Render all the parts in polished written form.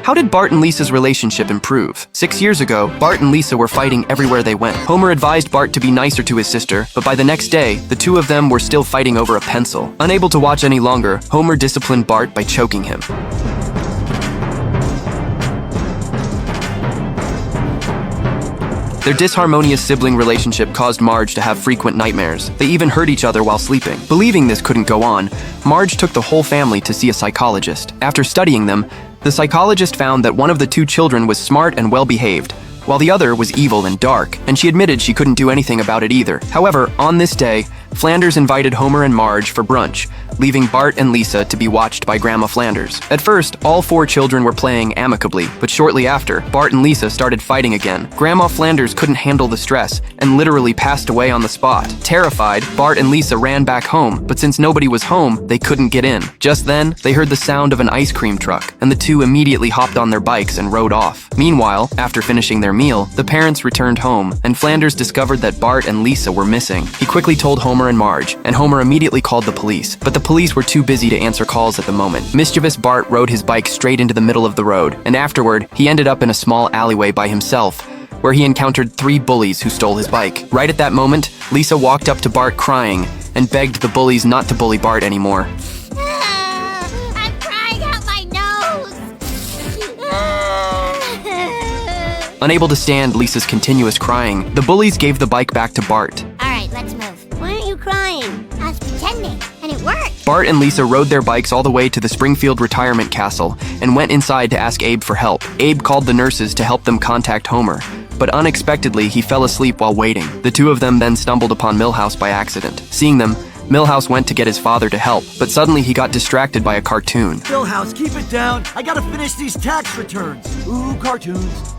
How did Bart and Lisa's relationship improve? 6 years ago, Bart and Lisa were fighting everywhere they went. Homer advised Bart to be nicer to his sister, but by the next day, the two of them were still fighting over a pencil. Unable to watch any longer, Homer disciplined Bart by choking him. Their disharmonious sibling relationship caused Marge to have frequent nightmares. They even hurt each other while sleeping. Believing this couldn't go on, Marge took the whole family to see a psychologist. After studying them, the psychologist found that one of the two children was smart and well-behaved, while the other was evil and dark, and she admitted she couldn't do anything about it either. However, on this day, Flanders invited Homer and Marge for brunch, leaving Bart and Lisa to be watched by Grandma Flanders. At first, all four children were playing amicably, but shortly after, Bart and Lisa started fighting again. Grandma Flanders couldn't handle the stress and literally passed away on the spot. Terrified, Bart and Lisa ran back home, but since nobody was home, they couldn't get in. Just then, they heard the sound of an ice cream truck, and the two immediately hopped on their bikes and rode off. Meanwhile, after finishing their meal, the parents returned home, and Flanders discovered that Bart and Lisa were missing. He quickly told Homer and Marge, and Homer immediately called the police, but the police were too busy to answer calls at the moment. Mischievous Bart rode his bike straight into the middle of the road, and afterward, he ended up in a small alleyway by himself, where he encountered 3 bullies who stole his bike. Right at that moment, Lisa walked up to Bart crying and begged the bullies not to bully Bart anymore. I'm crying out my nose! Unable to stand Lisa's continuous crying, the bullies gave the bike back to Bart. All right, let's move. Why aren't you crying? I was pretending, and it worked. Bart and Lisa rode their bikes all the way to the Springfield Retirement Castle and went inside to ask Abe for help. Abe called the nurses to help them contact Homer, but unexpectedly he fell asleep while waiting. The two of them then stumbled upon Milhouse by accident. Seeing them, Milhouse went to get his father to help, but suddenly he got distracted by a cartoon. Milhouse, keep it down. I gotta finish these tax returns. Ooh, cartoons.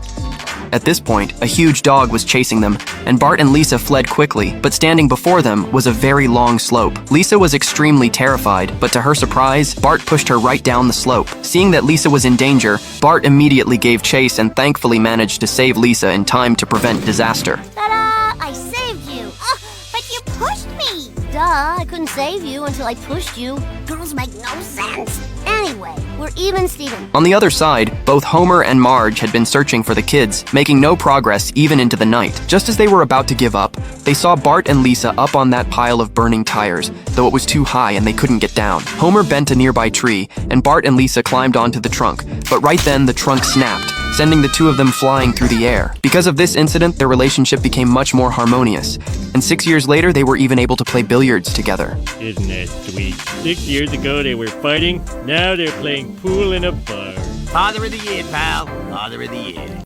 At this point, a huge dog was chasing them, and Bart and Lisa fled quickly, but standing before them was a very long slope. Lisa was extremely terrified, but to her surprise, Bart pushed her right down the slope. Seeing that Lisa was in danger, Bart immediately gave chase and thankfully managed to save Lisa in time to prevent disaster. Ta-da! I saved you. Oh, but you pushed me. Duh, I couldn't save you until I pushed you. Girls make no sense. Anyway, we're even, Steven. On the other side, both Homer and Marge had been searching for the kids, making no progress even into the night. Just as they were about to give up, they saw Bart and Lisa up on that pile of burning tires, though it was too high and they couldn't get down. Homer bent a nearby tree, and Bart and Lisa climbed onto the trunk, but right then the trunk snapped, sending the two of them flying through the air. Because of this incident, their relationship became much more harmonious, and 6 years later, they were even able to play billiards together. Isn't that sweet? 6 years ago they were fighting, now they're playing pool in a bar. Father of the year, pal. Father of the year.